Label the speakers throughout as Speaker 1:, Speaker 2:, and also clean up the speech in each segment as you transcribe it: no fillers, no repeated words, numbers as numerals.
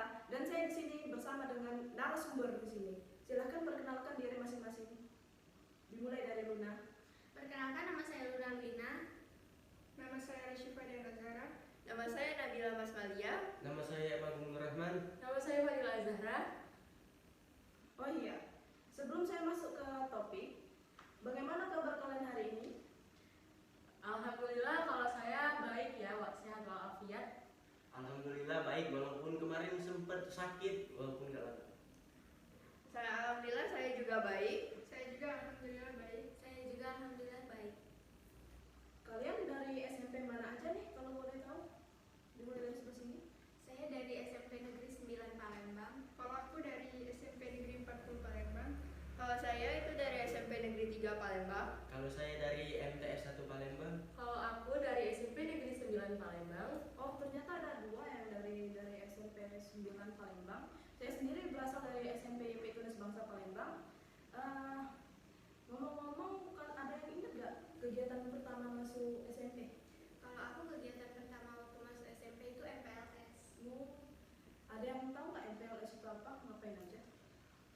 Speaker 1: Luna dan saya di sini bersama dengan narasumber di sini. Silahkan perkenalkan diri masing-masing. Dimulai dari Luna.
Speaker 2: Perkenalkan, nama saya Luna Lina.
Speaker 3: Nama saya Rashifa Azhara.
Speaker 2: Nama saya Nabila Masmalia.
Speaker 4: Nama saya Magung Rahman.
Speaker 2: Nama saya Fadila Zahra.
Speaker 1: Oh iya, sebelum saya masuk ke topik, bagaimana kabar kalian hari ini?
Speaker 2: Alhamdulillah, kalau saya baik ya, sehat walafiat.
Speaker 4: Alhamdulillah baik, walaupun kemarin sempat sakit, walaupun gak lama.
Speaker 2: Alhamdulillah saya juga baik.
Speaker 3: Saya juga alhamdulillah baik.
Speaker 2: Saya juga alhamdulillah baik.
Speaker 1: Kalian dari SMP mana aja nih kalau boleh tahu? Dimulai dari sebelah sini.
Speaker 2: Saya dari SMP Negeri 9 Palembang.
Speaker 3: Kalau aku dari SMP Negeri 40 Palembang.
Speaker 2: Kalau saya itu dari SMP Negeri 3 Palembang.
Speaker 4: Kalau saya dari MTS 1 Palembang.
Speaker 2: Kalau aku dari SMP Negeri 9 Palembang.
Speaker 1: Oh, ternyata ada dua yang dari SMP 9 Palembang. Saya sendiri berasal dari SMP YP Tunas Bangsa Palembang. Ngomong-ngomong, ada yang ingat gak kegiatan pertama masuk SMP?
Speaker 2: Kalau aku kegiatan pertama waktu masuk SMP itu MPLS.
Speaker 1: Ada yang tahu nggak MPLS itu apa? Ngapain aja?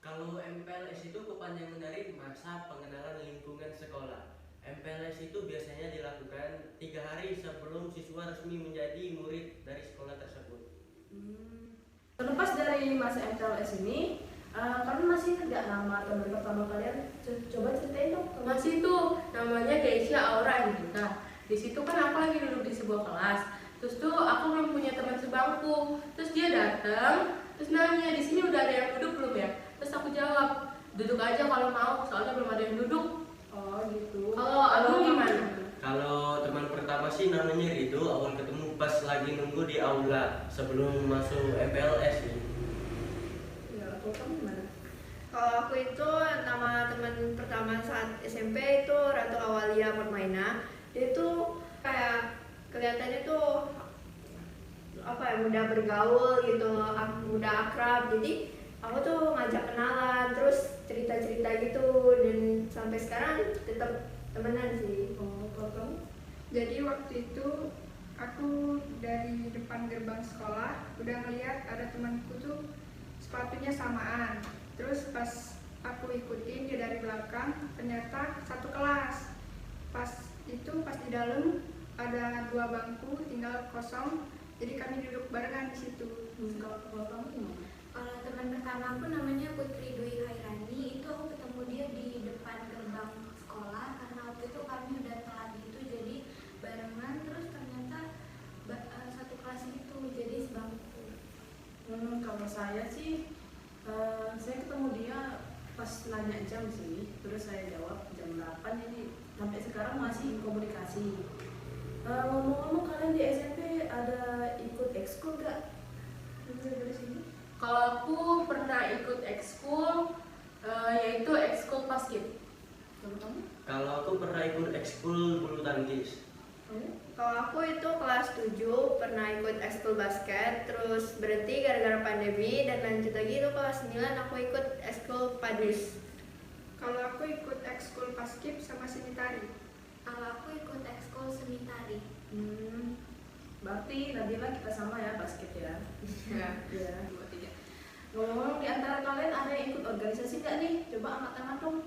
Speaker 4: Kalau MPLS itu kepanjangan dari masa pengenalan lingkungan sekolah. MPLS itu biasanya dilakukan 3 hari sebelum siswa resmi menjadi murid dari sekolah tersebut.
Speaker 1: Terlepas dari masa MPLS ini, kalian masih ingat gak nama teman pertama kalian? Coba ceritain dong.
Speaker 2: Masih itu namanya Keisha Aura Andika. Di situ kan aku lagi duduk di sebuah kelas. Terus tuh aku belum punya teman sebangku. Terus dia datang, terus nanya, di sini udah ada yang duduk belum ya? Terus aku jawab, duduk aja kalau mau, soalnya belum ada yang duduk.
Speaker 1: Oh gitu.
Speaker 2: Kalau abang gimana?
Speaker 4: Kalau teman pertama sih namanya Rido, awal ketemu pas lagi nunggu di aula sebelum masuk MPLS nih.
Speaker 1: Ya, kalau kamu gimana?
Speaker 2: Kalau aku itu nama teman pertama saat SMP itu Ratu Awalia Permaina. Dia tuh kayak kelihatannya tuh apa ya, mudah bergaul gitu, mudah akrab. Jadi aku tuh ngajak kenalan, terus cerita-cerita gitu, dan sampai sekarang tetap temenan sih.
Speaker 1: Oh, kalau kamu?
Speaker 3: Jadi waktu itu aku dari depan gerbang sekolah udah ngeliat ada temanku tuh sepatunya samaan. Terus pas aku ikutin dia dari belakang, ternyata satu kelas. Pas di dalam ada 2 bangku tinggal kosong, jadi kami duduk barengan di situ.
Speaker 1: Kalau kamu gimana?
Speaker 5: Kalau teman pertama aku namanya Putri Dwi Hairani, itu aku ketemu dia di depan gerbang sekolah karena waktu itu kami udah telat gitu, jadi barengan, terus ternyata satu kelas gitu, jadi sebangku.
Speaker 1: Kalau saya sih, saya ketemu dia pas nanya jam sih, terus saya jawab jam 8, jadi sampai sekarang masih komunikasi. Ngomong-ngomong, kalian di SMP ada ikut ekskul gak? Dari sini?
Speaker 2: Kalau aku pernah ikut ekskul, yaitu ekskul basket.
Speaker 1: Kalau kamu?
Speaker 4: Kalau aku pernah ikut ekskul bulu tangkis.
Speaker 2: Kalau aku itu kelas 7 pernah ikut ekskul basket, terus berhenti gara-gara pandemi, dan lanjut lagi itu kelas 9 aku ikut ekskul padus.
Speaker 3: Kalau aku ikut ekskul paskib sama seni tari.
Speaker 5: Kalau aku ikut ekskul seni tari.
Speaker 1: Berarti Nabila kita sama ya, basket ya?
Speaker 2: Ya.
Speaker 1: Iya, 2, 3. Ngomong-ngomong, di antara kalian ada yang ikut organisasi nggak nih? Coba angkat tangan dong.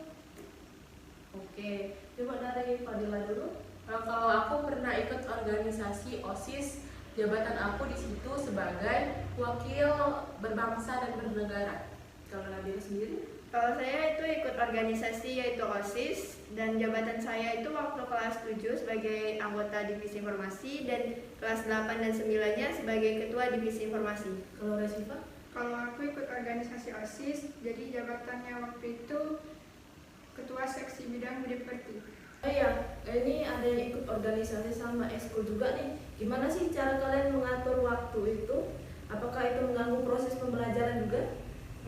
Speaker 1: Oke, coba dari Fadila dulu.
Speaker 2: Kalau aku pernah ikut organisasi OSIS, jabatan aku di situ sebagai wakil berbangsa dan bernegara.
Speaker 1: Kalau Nabila sendiri?
Speaker 2: Kalau saya itu ikut organisasi yaitu OSIS, dan jabatan saya itu waktu kelas 7 sebagai anggota divisi informasi, dan kelas 8 dan 9-nya sebagai ketua divisi informasi.
Speaker 1: Kalau Resifa?
Speaker 3: Kalau aku ikut organisasi OSIS, jadi jabatannya waktu itu ketua seksi bidang budi pekerti.
Speaker 1: Oh iya, ini ada yang ikut organisasi sama ekskul juga nih. Gimana sih cara kalian mengatur waktu itu? Apakah itu mengganggu proses pembelajaran juga?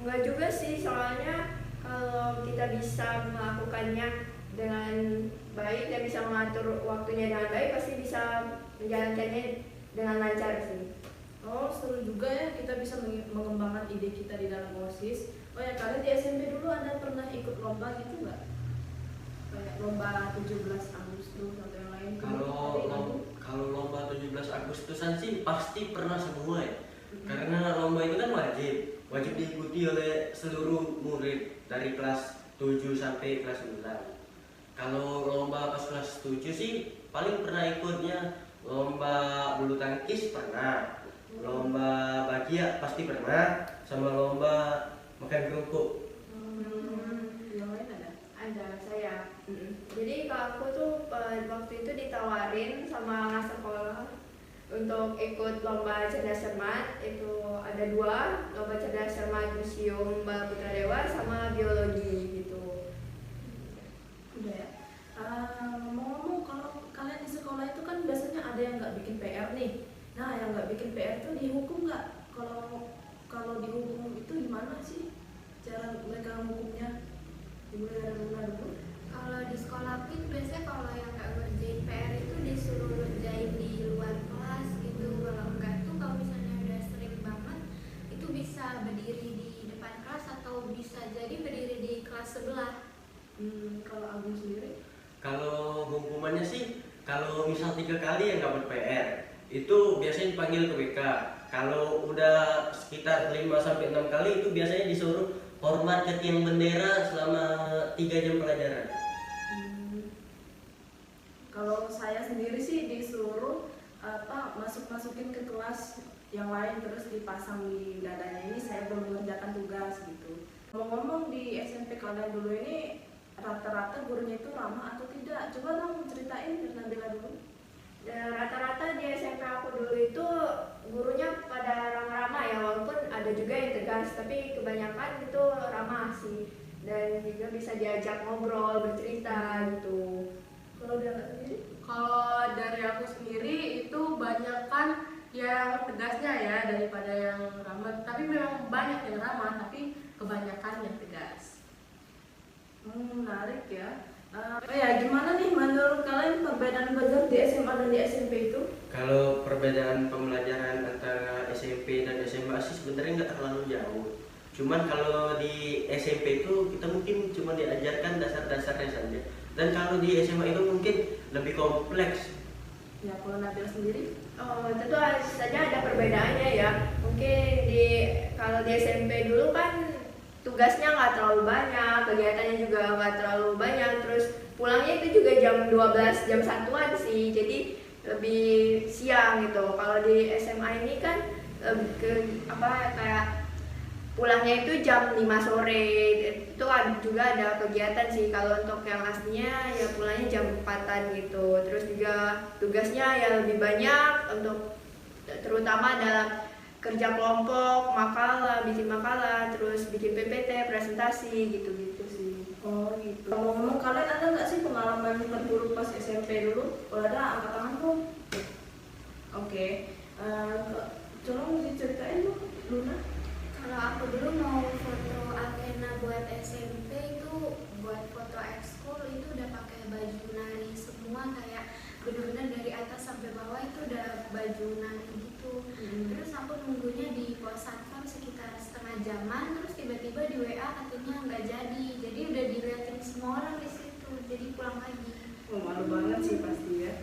Speaker 2: Enggak juga sih, soalnya kalau kita bisa melakukannya dengan baik dan bisa mengatur waktunya dengan baik, pasti bisa menjalankannya dengan lancar sih.
Speaker 1: Oh, seru juga ya, kita bisa mengembangkan ide kita di dalam OSIS. Oh ya, kalian di SMP dulu ada pernah ikut lomba gitu nggak? Kayak lomba 17 Agustus atau yang lain?
Speaker 4: Kalau lomba 17 Agustusan sih pasti pernah semua ya. Karena lomba itu kan wajib diikuti oleh seluruh murid dari kelas 7 sampai kelas 9. Kalau lomba pas kelas 7 sih paling pernah ikutnya lomba bulu tangkis pernah, lomba bakia pasti pernah, sama lomba makan kerupuk.
Speaker 1: Yang lain ada?
Speaker 2: Ada saya. Jadi kalau aku tuh waktu itu ditawarin sama sekolah untuk ikut lomba cerdas cermat. Itu ada 2 lomba cerdas cermat, museum Bala Putra Dewa sama biologi gitu.
Speaker 1: Udah ya. Ngomong-ngomong, kalau kalian di sekolah itu kan biasanya ada yang nggak bikin PR nih. Nah, yang nggak bikin PR itu dihukum nggak? Kalau dihukum itu gimana sih cara mereka menghukumnya? Dimulai dari mana dulu?
Speaker 5: Kalau di sekolah itu biasanya kalau yang nggak ngerjain PR itu disuruh ngerjain di luar kelas gitu. Kalau enggak tuh kalau misalnya udah sering banget itu bisa berdiri di depan kelas atau bisa jadi berdiri di kelas sebelah.
Speaker 1: Kalau Agung sendiri?
Speaker 4: Kalau hukumannya sih, kalau misal 3 kali yang nggak PR, itu biasanya dipanggil ke BK. Kalau udah sekitar 5 sampai 6 kali itu biasanya disuruh hormat ke tiang bendera selama 3 jam pelajaran.
Speaker 1: Kalau saya sendiri sih disuruh masukin ke kelas yang lain terus dipasang di dadanya, ini saya belum mengerjakan tugas gitu. Ngomong-ngomong, di SMP kalian dulu ini rata-rata gurunya itu ramah atau tidak? Coba dong ceritain, Nabila dulu.
Speaker 2: Dan rata-rata di SMP aku dulu itu gurunya pada ramah-ramah ya, walaupun ada juga yang tegas, tapi kebanyakan itu ramah sih, dan juga bisa diajak ngobrol, bercerita gitu.
Speaker 1: Kalau dia sendiri?
Speaker 6: Kalau dari aku sendiri itu banyak kan yang tegasnya ya daripada yang ramah, tapi memang banyak yang ramah, tapi kebanyakan yang tegas.
Speaker 1: Menarik ya. Gimana nih menurut kalian perbedaan belajar di SMA dan di SMP itu?
Speaker 4: Kalau perbedaan pembelajaran antara SMP dan SMA sih sebenarnya nggak terlalu jauh. Cuman kalau di SMP itu kita mungkin cuma diajarkan dasar-dasarnya saja. Dan kalau di SMA itu mungkin lebih kompleks.
Speaker 1: Ya, kalau Nabila sendiri?
Speaker 2: Tentu saja ada perbedaannya ya. Mungkin kalau di SMP dulu kan tugasnya nggak terlalu banyak, kegiatannya juga nggak terlalu banyak, terus pulangnya itu juga jam 12, jam 1-an sih, jadi lebih siang gitu. Kalau di SMA ini kan kayak pulangnya itu jam 5 sore, itu juga ada kegiatan sih. Kalau untuk yang aslinya ya pulangnya jam 4-an gitu, terus juga tugasnya ya lebih banyak untuk terutama dalam kerja kelompok, bikin makalah, terus bikin PPT, presentasi gitu-gitu sih.
Speaker 1: Oh gitu. Ngomong-ngomong, kalian ada nggak sih pengalaman terburuk pas SMP dulu? Kalau ada, angkat tangan dong. Oke. Tolong diceritain dong, Luna.
Speaker 5: Kalau aku dulu mau foto Alkena buat SMP itu buat foto ekskul itu udah pakai baju nari semua, kayak benar-benar dari atas sampai bawah itu udah baju nari gitu. Terus aku nunggunya di pos satpam sekitar setengah jaman, terus tiba-tiba di WA katanya nggak jadi udah diliatin semua orang di situ, jadi pulang lagi.
Speaker 1: Malu banget sih pasti ya.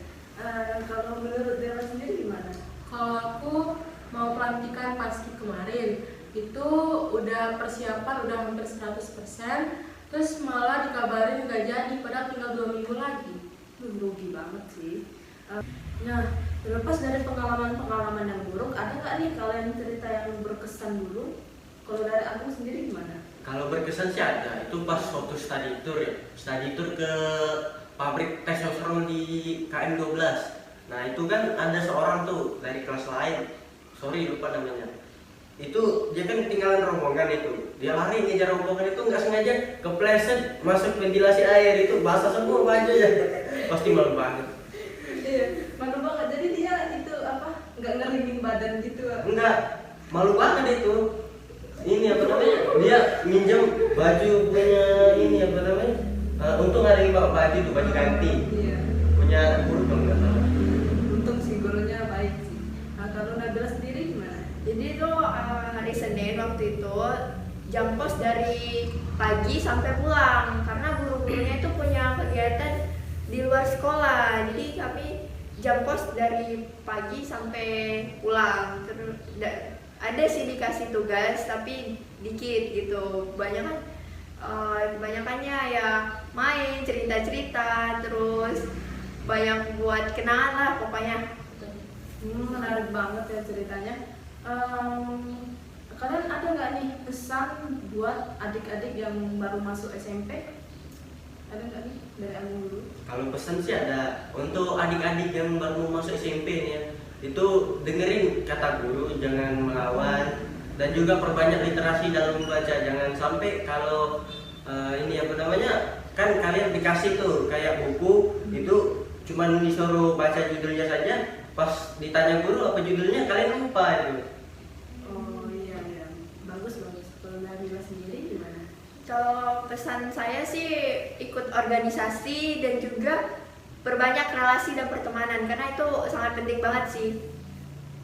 Speaker 1: Kalau menurut Dela sendiri gimana?
Speaker 6: Kalau aku mau pelantikan Paski kemarin, itu udah persiapan udah hampir 100%, terus malah dikabarin nggak jadi, padahal tinggal 2 minggu lagi.
Speaker 1: Rugi banget sih. Nah, terlepas dari pengalaman-pengalaman yang buruk, ada nggak nih kalian cerita yang berkesan dulu? Kalau dari aku sendiri gimana?
Speaker 4: Kalau berkesan sih ada, itu pas waktu study tour ya. Study tour ke pabrik testosteron di KM 12. Nah itu kan ada seorang tuh dari kelas lain, sorry lupa namanya. Itu dia kan ketinggalan rombongan itu. Dia lari ngejar rombongan itu nggak sengaja kepleset masuk ventilasi air, itu basah semua bajunya. Pasti malu banget.
Speaker 1: Iya, malu banget. Jadi dia itu nggak ngeringin badan gitu?
Speaker 4: Enggak, malu banget itu. Ini apa namanya? Dia minjem baju punya ini apa namanya? Untung hari ini bawa baju tuh, baju ganti.
Speaker 1: Iya.
Speaker 4: Punya guru kalau nggak salah.
Speaker 1: Untung sih gurunya baik sih. Nah, kalau Nabila sendiri gimana?
Speaker 2: Jadi itu hari Senin waktu itu jam kos dari pagi sampai pulang, karena guru-gurunya itu punya kegiatan di luar sekolah, jadi kami jam kos dari pagi sampai pulang. Terus ada sih dikasih tugas tapi dikit gitu. Kebanyakannya ya main, cerita-cerita, terus banyak buat kenangan lah pokoknya.
Speaker 1: Menarik banget ya ceritanya. Kalian ada nggak nih pesan buat adik-adik yang baru masuk SMP? Ada nggak nih dari Agung dulu?
Speaker 4: Kalau pesan sih ada untuk adik-adik yang baru mau masuk SMP nih ya, itu dengerin kata guru, jangan melawan, dan juga perbanyak literasi dalam membaca. Jangan sampai kalau kan kalian dikasih tuh kayak buku itu cuman disuruh baca judulnya saja, pas ditanya guru apa judulnya kalian lupa itu.
Speaker 1: Oh iya, bagus. Kalau Nabila sendiri gimana?
Speaker 2: Kalau pesan saya sih ikut organisasi dan juga perbanyak relasi dan pertemanan karena itu sangat penting banget sih.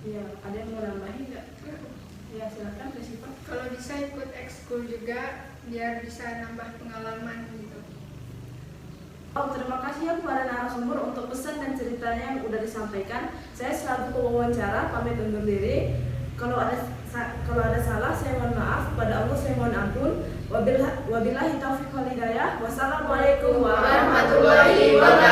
Speaker 1: Iya, ada yang mau nambahin nggak? Ya silakan Resipa.
Speaker 3: Kalau bisa ikut ekskul juga biar bisa nambah pengalaman gitu.
Speaker 1: Oh, terima kasih ya kepada narasumber untuk pesan dan ceritanya yang udah disampaikan. Saya selaku pewawancara pamit undur diri. Kalau ada salah saya mohon maaf, pada Allah saya mohon ampun. Wabillahi taufiq wal hidayah. Wassalamualaikum warahmatullahi wabarakatuh.